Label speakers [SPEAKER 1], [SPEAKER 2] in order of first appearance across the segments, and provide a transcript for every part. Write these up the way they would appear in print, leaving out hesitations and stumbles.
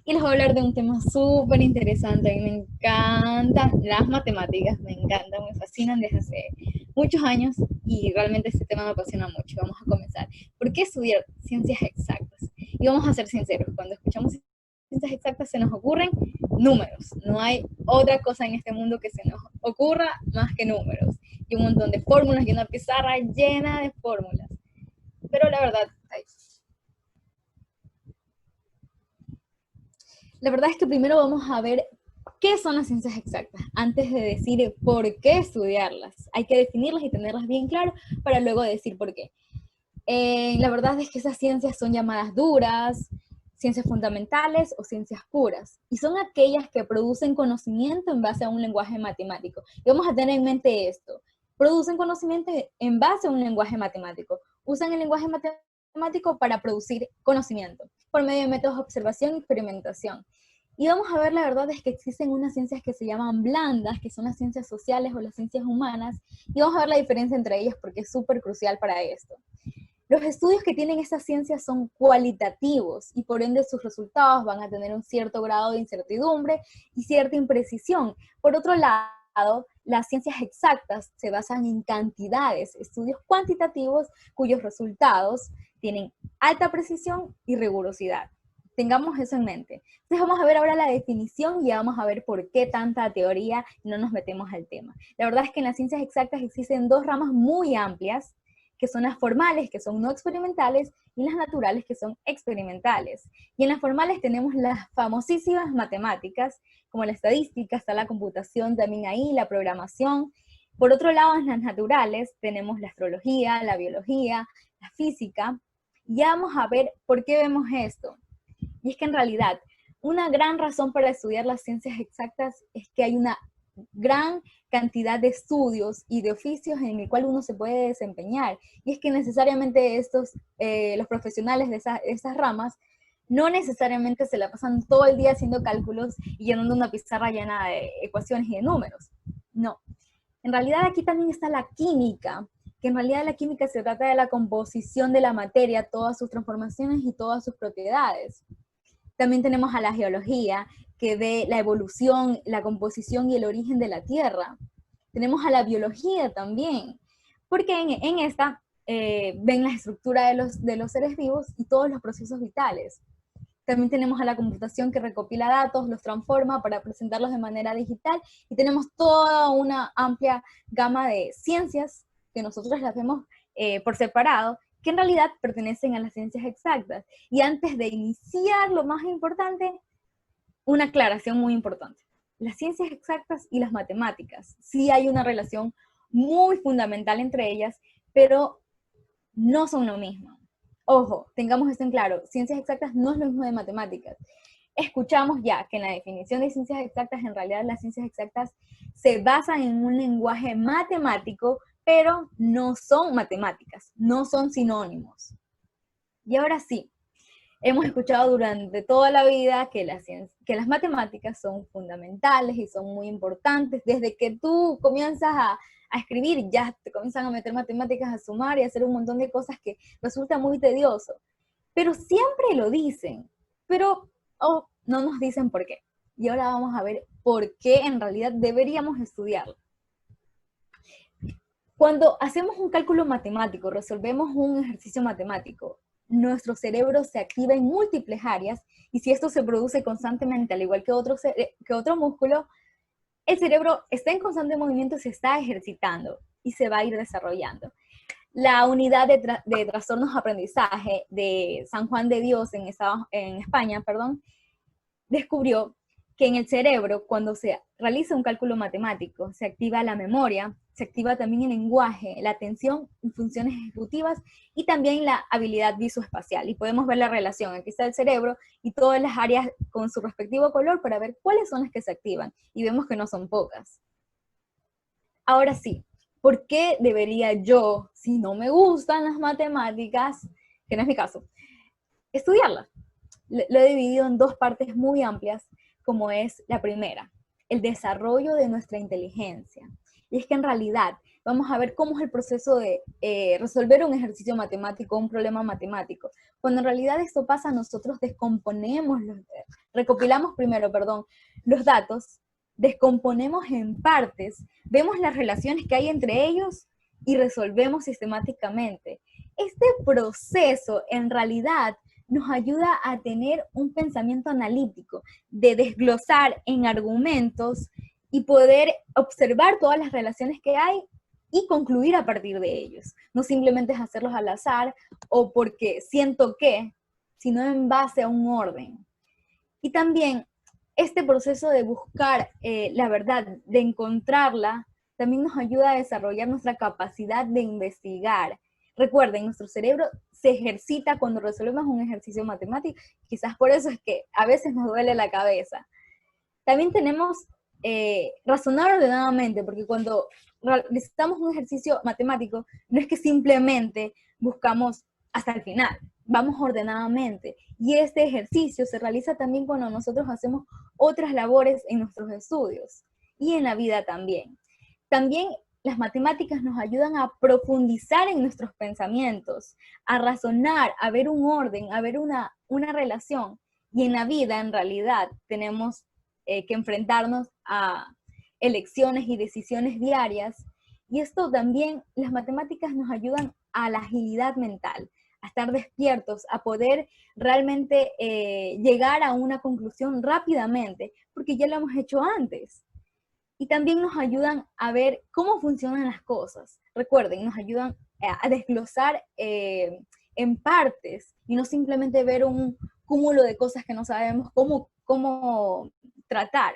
[SPEAKER 1] y les voy a hablar de un tema súper interesante. A mí me encantan las matemáticas, me encantan, me fascinan desde hace muchos años y realmente este tema me apasiona mucho. Vamos a comenzar. ¿Por qué estudiar ciencias exactas? Y vamos a ser sinceros, cuando escuchamos ciencias exactas se nos ocurren números. No hay otra cosa en este mundo que se nos ocurra más que números. Y un montón de fórmulas y una pizarra llena de fórmulas. Pero la verdad es que primero vamos a ver qué son las ciencias exactas, antes de decir por qué estudiarlas. Hay que definirlas y tenerlas bien claro para luego decir por qué. La verdad es que esas ciencias son llamadas duras, ciencias fundamentales o ciencias puras, y son aquellas que producen conocimiento en base a un lenguaje matemático. Y vamos a tener en mente esto, producen conocimiento en base a un lenguaje matemático, usan el lenguaje matemático para producir conocimiento, por medio de métodos de observación y experimentación. Y vamos a ver, la verdad es que existen unas ciencias que se llaman blandas, que son las ciencias sociales o las ciencias humanas, y vamos a ver la diferencia entre ellas porque es súper crucial para esto. Los estudios que tienen estas ciencias son cualitativos y por ende sus resultados van a tener un cierto grado de incertidumbre y cierta imprecisión. Por otro lado, las ciencias exactas se basan en cantidades, estudios cuantitativos cuyos resultados tienen alta precisión y rigurosidad. Tengamos eso en mente. Entonces vamos a ver ahora la definición y vamos a ver por qué tanta teoría y no nos metemos al tema. La verdad es que en las ciencias exactas existen dos ramas muy amplias, que son las formales, que son no experimentales, y las naturales, que son experimentales. Y en las formales tenemos las famosísimas matemáticas, como la estadística, está la computación también ahí, la programación. Por otro lado, en las naturales tenemos la astrología, la biología, la física. Y ya vamos a ver por qué vemos esto. Y es que en realidad, una gran razón para estudiar las ciencias exactas es que hay una gran cantidad de estudios y de oficios en el cual uno se puede desempeñar. Y es que necesariamente los profesionales de esas ramas no necesariamente se la pasan todo el día haciendo cálculos y llenando una pizarra llena de ecuaciones y de números. No. En realidad aquí también está la química, que en realidad la química se trata de la composición de la materia, todas sus transformaciones y todas sus propiedades. También tenemos a la geología, que ve la evolución, la composición y el origen de la Tierra. Tenemos a la biología también, porque en esta ven la estructura de los seres vivos y todos los procesos vitales. También tenemos a la computación que recopila datos, los transforma para presentarlos de manera digital, y tenemos toda una amplia gama de ciencias que nosotros las vemos por separado, que en realidad pertenecen a las ciencias exactas. Y antes de iniciar lo más importante, una aclaración muy importante. Las ciencias exactas y las matemáticas, sí hay una relación muy fundamental entre ellas, pero no son lo mismo. Ojo, tengamos esto en claro, ciencias exactas no es lo mismo de matemáticas. Escuchamos ya que en la definición de ciencias exactas, en realidad las ciencias exactas se basan en un lenguaje matemático, pero no son matemáticas, no son sinónimos. Y ahora sí, hemos escuchado durante toda la vida que que las matemáticas son fundamentales y son muy importantes. Desde que tú comienzas a escribir, ya te comienzan a meter matemáticas, a sumar y a hacer un montón de cosas que resulta muy tedioso. Pero siempre lo dicen, pero no nos dicen por qué. Y ahora vamos a ver por qué en realidad deberíamos estudiarlo. Cuando hacemos un cálculo matemático, resolvemos un ejercicio matemático, nuestro cerebro se activa en múltiples áreas, y si esto se produce constantemente, al igual que otro músculo, el cerebro está en constante movimiento, se está ejercitando y se va a ir desarrollando. La unidad de trastornos de aprendizaje de San Juan de Dios en España, perdón, descubrió que en el cerebro, cuando se realiza un cálculo matemático, se activa la memoria, se activa también el lenguaje, la atención y funciones ejecutivas, y también la habilidad visoespacial. Y podemos ver la relación. Aquí está el cerebro y todas las áreas con su respectivo color para ver cuáles son las que se activan. Y vemos que no son pocas. Ahora sí, ¿por qué debería yo, si no me gustan las matemáticas, que no es mi caso, estudiarlas? Lo he dividido en dos partes muy amplias, como es la primera, el desarrollo de nuestra inteligencia. Y es que en realidad vamos a ver cómo es el proceso de resolver un ejercicio matemático, un problema matemático. Cuando en realidad esto pasa, nosotros recopilamos primero, los datos, descomponemos en partes, vemos las relaciones que hay entre ellos y resolvemos sistemáticamente. Este proceso en realidad nos ayuda a tener un pensamiento analítico, de desglosar en argumentos y poder observar todas las relaciones que hay y concluir a partir de ellos. No simplemente es hacerlos al azar o porque siento que, sino en base a un orden. Y también este proceso de buscar la verdad, de encontrarla, también nos ayuda a desarrollar nuestra capacidad de investigar. Recuerden, nuestro cerebro se ejercita cuando resolvemos un ejercicio matemático, quizás por eso es que a veces nos duele la cabeza. También tenemos razonar ordenadamente, porque cuando realizamos un ejercicio matemático, no es que simplemente buscamos hasta el final, vamos ordenadamente. Y este ejercicio se realiza también cuando nosotros hacemos otras labores en nuestros estudios y en la vida también. También las matemáticas nos ayudan a profundizar en nuestros pensamientos, a razonar, a ver un orden, a ver una relación. Y en la vida, en realidad, tenemos que enfrentarnos a elecciones y decisiones diarias. Y esto también, las matemáticas nos ayudan a la agilidad mental, a estar despiertos, a poder realmente llegar a una conclusión rápidamente, porque ya lo hemos hecho antes. Y también nos ayudan a ver cómo funcionan las cosas. Recuerden, nos ayudan a desglosar en partes y no simplemente ver un cúmulo de cosas que no sabemos cómo tratar.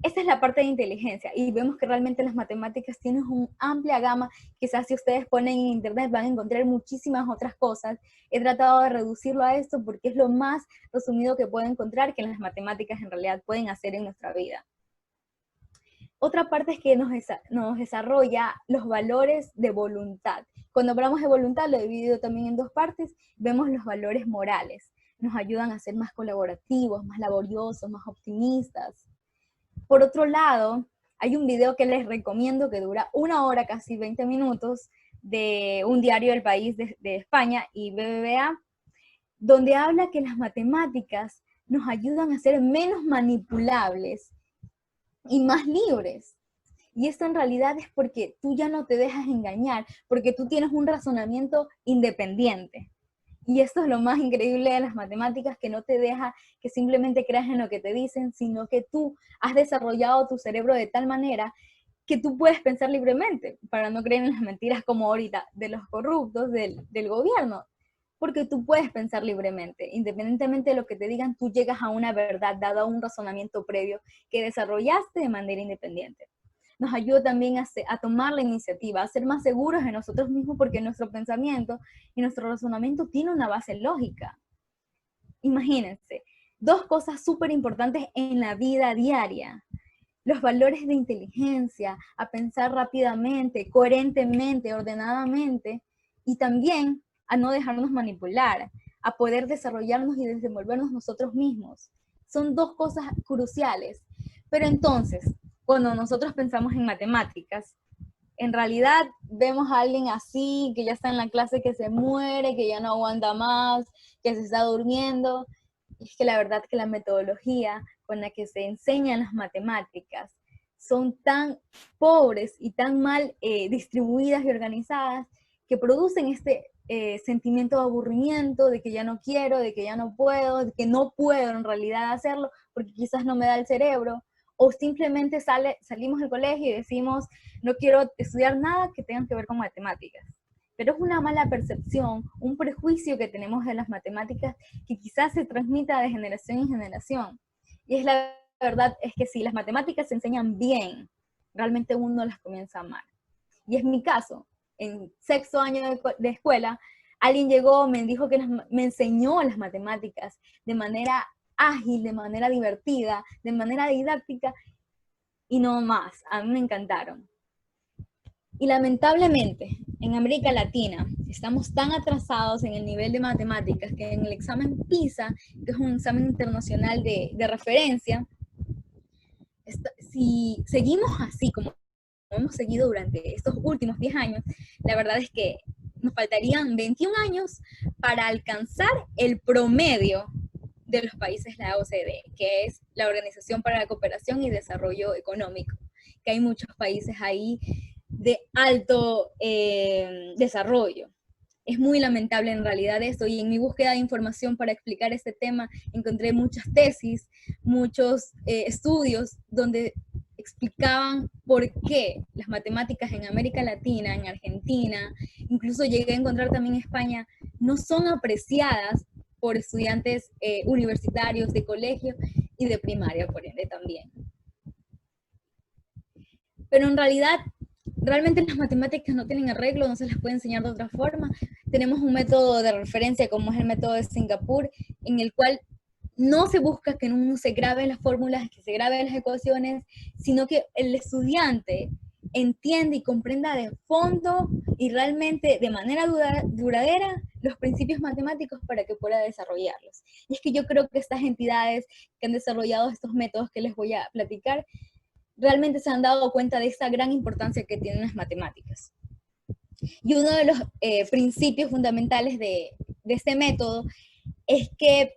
[SPEAKER 1] Esta es la parte de inteligencia y vemos que realmente las matemáticas tienen una amplia gama. Quizás si ustedes ponen en internet van a encontrar muchísimas otras cosas. He tratado de reducirlo a esto porque es lo más resumido que puedo encontrar que las matemáticas en realidad pueden hacer en nuestra vida. Otra parte es que nos desarrolla los valores de voluntad. Cuando hablamos de voluntad, lo he dividido también en dos partes, vemos los valores morales. Nos ayudan a ser más colaborativos, más laboriosos, más optimistas. Por otro lado, hay un video que les recomiendo que dura 1 hora, casi 20 minutos, de un diario del país de España y BBVA, donde habla que las matemáticas nos ayudan a ser menos manipulables y más libres. Y esto en realidad es porque tú ya no te dejas engañar, porque tú tienes un razonamiento independiente. Y esto es lo más increíble de las matemáticas, que no te deja que simplemente creas en lo que te dicen, sino que tú has desarrollado tu cerebro de tal manera que tú puedes pensar libremente, para no creer en las mentiras como ahorita de los corruptos, del gobierno. Porque tú puedes pensar libremente, independientemente de lo que te digan, tú llegas a una verdad dada a un razonamiento previo que desarrollaste de manera independiente. Nos ayuda también a tomar la iniciativa, a ser más seguros de nosotros mismos, porque nuestro pensamiento y nuestro razonamiento tiene una base lógica. Imagínense, dos cosas súper importantes en la vida diaria. Los valores de inteligencia, a pensar rápidamente, coherentemente, ordenadamente, y también a no dejarnos manipular, a poder desarrollarnos y desenvolvernos nosotros mismos. Son dos cosas cruciales. Pero entonces, cuando nosotros pensamos en matemáticas, en realidad vemos a alguien así, que ya está en la clase, que se muere, que ya no aguanta más, que se está durmiendo. Y es que la verdad que la metodología con la que se enseñan las matemáticas son tan pobres y tan mal distribuidas y organizadas que producen este sentimiento de aburrimiento, de que ya no quiero, de que ya no puedo, de que no puedo en realidad hacerlo porque quizás no me da el cerebro, o simplemente salimos del colegio y decimos no quiero estudiar nada que tenga que ver con matemáticas. Pero es una mala percepción, un prejuicio que tenemos de las matemáticas que quizás se transmita de generación en generación. Y es la verdad, es que si las matemáticas se enseñan bien, realmente uno las comienza a amar. Y es mi caso. En 6º año de escuela, alguien llegó, me dijo que me enseñó las matemáticas de manera ágil, de manera divertida, de manera didáctica, y no más. A mí me encantaron. Y lamentablemente, en América Latina, estamos tan atrasados en el nivel de matemáticas que en el examen PISA, que es un examen internacional de referencia, si seguimos así como hemos seguido durante estos últimos 10 años, la verdad es que nos faltarían 21 años para alcanzar el promedio de los países de la OCDE, que es la Organización para la Cooperación y Desarrollo Económico, que hay muchos países ahí de alto desarrollo. Es muy lamentable en realidad esto, y en mi búsqueda de información para explicar este tema encontré muchas tesis, muchos estudios donde explicaban por qué las matemáticas en América Latina, en Argentina, incluso llegué a encontrar también en España, no son apreciadas por estudiantes universitarios de colegio y de primaria, por ende también. Pero en realidad, realmente las matemáticas no tienen arreglo, no se las puede enseñar de otra forma. Tenemos un método de referencia como es el método de Singapur, en el cual no se busca que uno se grabe las fórmulas, que se graben las ecuaciones, sino que el estudiante entiende y comprenda de fondo y realmente de manera duradera los principios matemáticos para que pueda desarrollarlos. Y es que yo creo que estas entidades que han desarrollado estos métodos que les voy a platicar, realmente se han dado cuenta de esta gran importancia que tienen las matemáticas. Y uno de los principios fundamentales de este método es que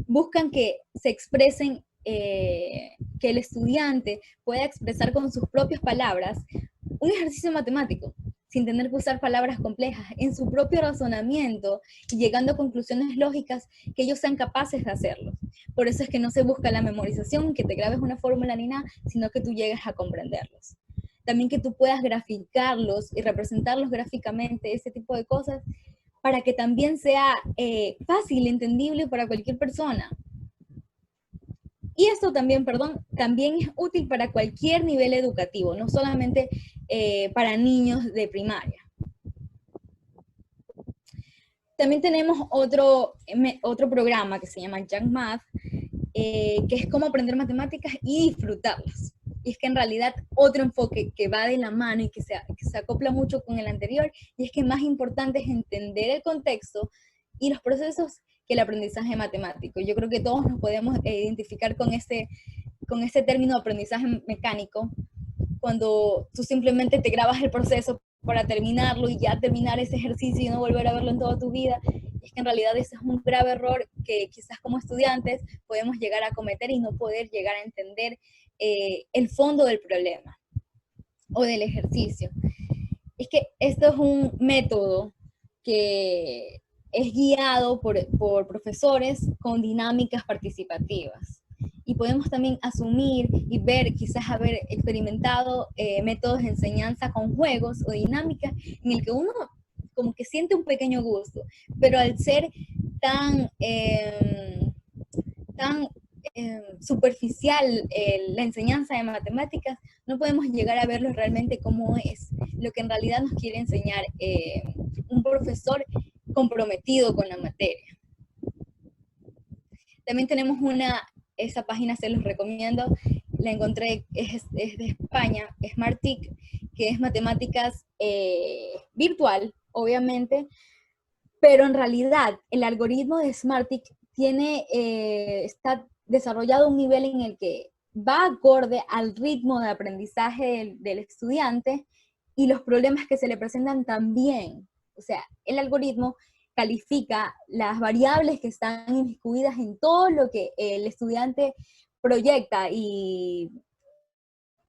[SPEAKER 1] buscan que se expresen, que el estudiante pueda expresar con sus propias palabras un ejercicio matemático, sin tener que usar palabras complejas, en su propio razonamiento y llegando a conclusiones lógicas que ellos sean capaces de hacerlo. Por eso es que no se busca la memorización, que te grabes una fórmula ni nada, sino que tú llegues a comprenderlos. También que tú puedas graficarlos y representarlos gráficamente, ese tipo de cosas, para que también sea fácil, entendible para cualquier persona. Y esto también, también es útil para cualquier nivel educativo, no solamente para niños de primaria. También tenemos otro programa que se llama Young Math, que es cómo aprender matemáticas y disfrutarlas. Y es que en realidad otro enfoque que va de la mano y que se acopla mucho con el anterior, y es que más importante es entender el contexto y los procesos que el aprendizaje matemático. Yo creo que todos nos podemos identificar con este término de aprendizaje mecánico, cuando tú simplemente te grabas el proceso para terminarlo y ya terminar ese ejercicio y no volver a verlo en toda tu vida. Es que en realidad ese es un grave error que quizás como estudiantes podemos llegar a cometer y no poder llegar a entender el fondo del problema o del ejercicio. Es que esto es un método que es guiado por profesores con dinámicas participativas. Y podemos también asumir y ver, quizás haber experimentado métodos de enseñanza con juegos o dinámicas en el que uno como que siente un pequeño gusto, pero al ser tan, tan superficial la enseñanza de matemáticas, no podemos llegar a verlo realmente como es, lo que en realidad nos quiere enseñar un profesor comprometido con la materia. También tenemos esa página se los recomiendo, la encontré, es de España, Smartick, que es matemáticas virtual, obviamente, pero en realidad el algoritmo de Smartick está desarrollado a un nivel en el que va acorde al ritmo de aprendizaje del estudiante y los problemas que se le presentan también. O sea, el algoritmo califica las variables que están inmiscuidas en todo lo que el estudiante proyecta y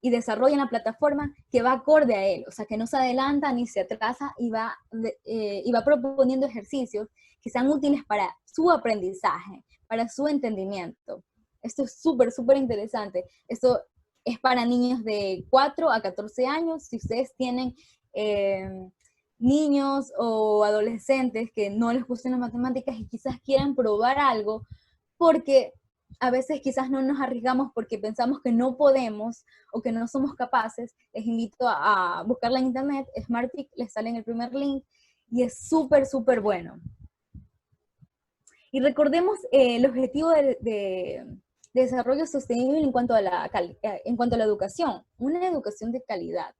[SPEAKER 1] desarrolla en la plataforma, que va acorde a él, o sea, que no se adelanta ni se atrasa y va proponiendo ejercicios que sean útiles para su aprendizaje, para su entendimiento. Esto es súper, súper interesante. Esto es para niños de 4 a 14 años. Si ustedes tienen niños o adolescentes que no les gusten las matemáticas y quizás quieran probar algo, porque a veces quizás no nos arriesgamos porque pensamos que no podemos o que no somos capaces, les invito a buscarla en internet, Smartick, les sale en el primer link, y es súper, súper bueno. Y recordemos el objetivo de desarrollo sostenible en cuanto a la educación, una educación de calidad.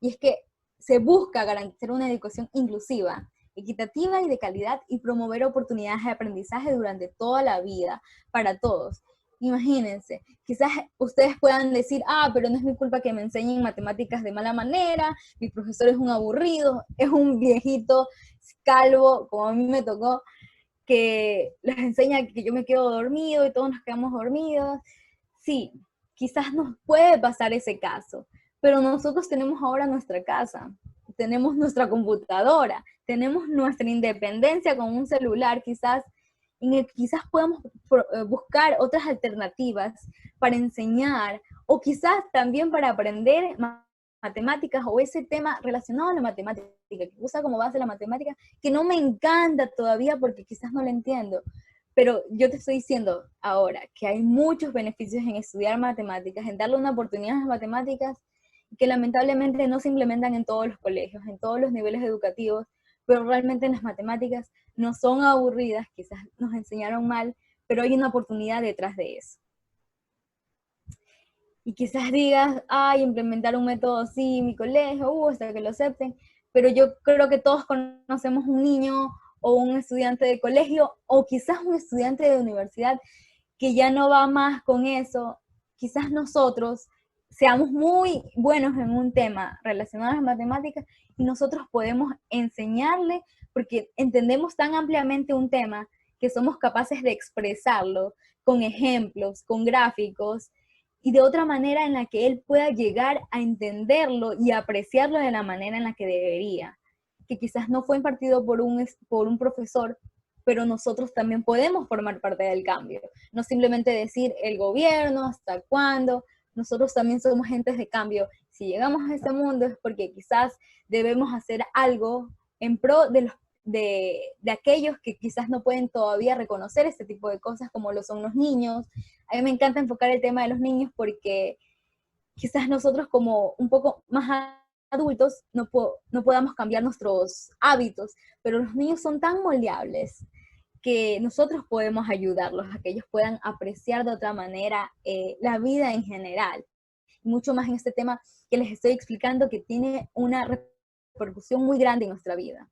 [SPEAKER 1] Y es que se busca garantizar una educación inclusiva, equitativa y de calidad, y promover oportunidades de aprendizaje durante toda la vida para todos. Imagínense, quizás ustedes puedan decir, ah, pero no es mi culpa que me enseñen matemáticas de mala manera, mi profesor es un aburrido, es un viejito calvo, como a mí me tocó, que les enseña que yo me quedo dormido y todos nos quedamos dormidos. Sí, quizás nos puede pasar ese caso, pero nosotros tenemos ahora nuestra casa, tenemos nuestra computadora, tenemos nuestra independencia con un celular, quizás en el que quizás podamos buscar otras alternativas para enseñar o quizás también para aprender matemáticas o ese tema relacionado a la matemática, que usa como base la matemática, que no me encanta todavía porque quizás no lo entiendo. Pero yo te estoy diciendo ahora que hay muchos beneficios en estudiar matemáticas, en darle una oportunidad a las matemáticas, que lamentablemente no se implementan en todos los colegios, en todos los niveles educativos, pero realmente en las matemáticas no son aburridas, quizás nos enseñaron mal, pero hay una oportunidad detrás de eso. Y quizás digas, ay, implementar un método así en mi colegio, hasta que lo acepten, pero yo creo que todos conocemos un niño o un estudiante de colegio, o quizás un estudiante de universidad que ya no va más con eso. Quizás nosotros seamos muy buenos en un tema relacionado a las matemáticas y nosotros podemos enseñarle, porque entendemos tan ampliamente un tema que somos capaces de expresarlo con ejemplos, con gráficos, y de otra manera en la que él pueda llegar a entenderlo y apreciarlo de la manera en la que debería, que quizás no fue impartido por un profesor, pero nosotros también podemos formar parte del cambio. No simplemente decir el gobierno, hasta cuándo, nosotros también somos agentes de cambio. Si llegamos a este mundo es porque quizás debemos hacer algo en pro de aquellos que quizás no pueden todavía reconocer este tipo de cosas, como lo son los niños. A mí me encanta enfocar el tema de los niños porque quizás nosotros como un poco más adultos no podamos cambiar nuestros hábitos, pero los niños son tan moldeables que nosotros podemos ayudarlos a que ellos puedan apreciar de otra manera la vida en general. Mucho más en este tema que les estoy explicando, que tiene una repercusión muy grande en nuestra vida.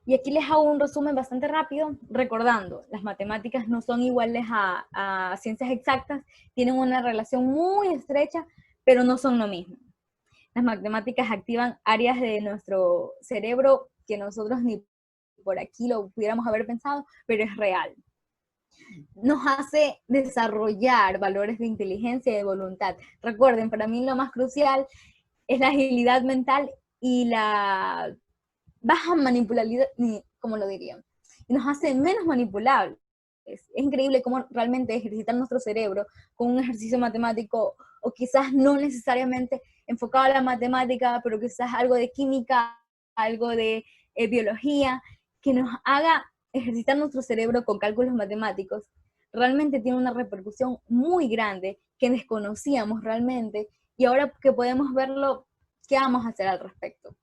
[SPEAKER 1] Y aquí les hago un resumen bastante rápido, recordando, las matemáticas no son iguales a ciencias exactas, tienen una relación muy estrecha, pero no son lo mismo. Las matemáticas activan áreas de nuestro cerebro que nosotros ni por aquí lo pudiéramos haber pensado, pero es real. Nos hace desarrollar valores de inteligencia y de voluntad. Recuerden, para mí lo más crucial es la agilidad mental y la baja manipulabilidad, como lo dirían, y nos hace menos manipulables. Es increíble cómo realmente ejercitar nuestro cerebro con un ejercicio matemático, o quizás no necesariamente enfocado a la matemática, pero quizás algo de química, algo de biología, que nos haga ejercitar nuestro cerebro con cálculos matemáticos, realmente tiene una repercusión muy grande que desconocíamos realmente, y ahora que podemos verlo, ¿qué vamos a hacer al respecto?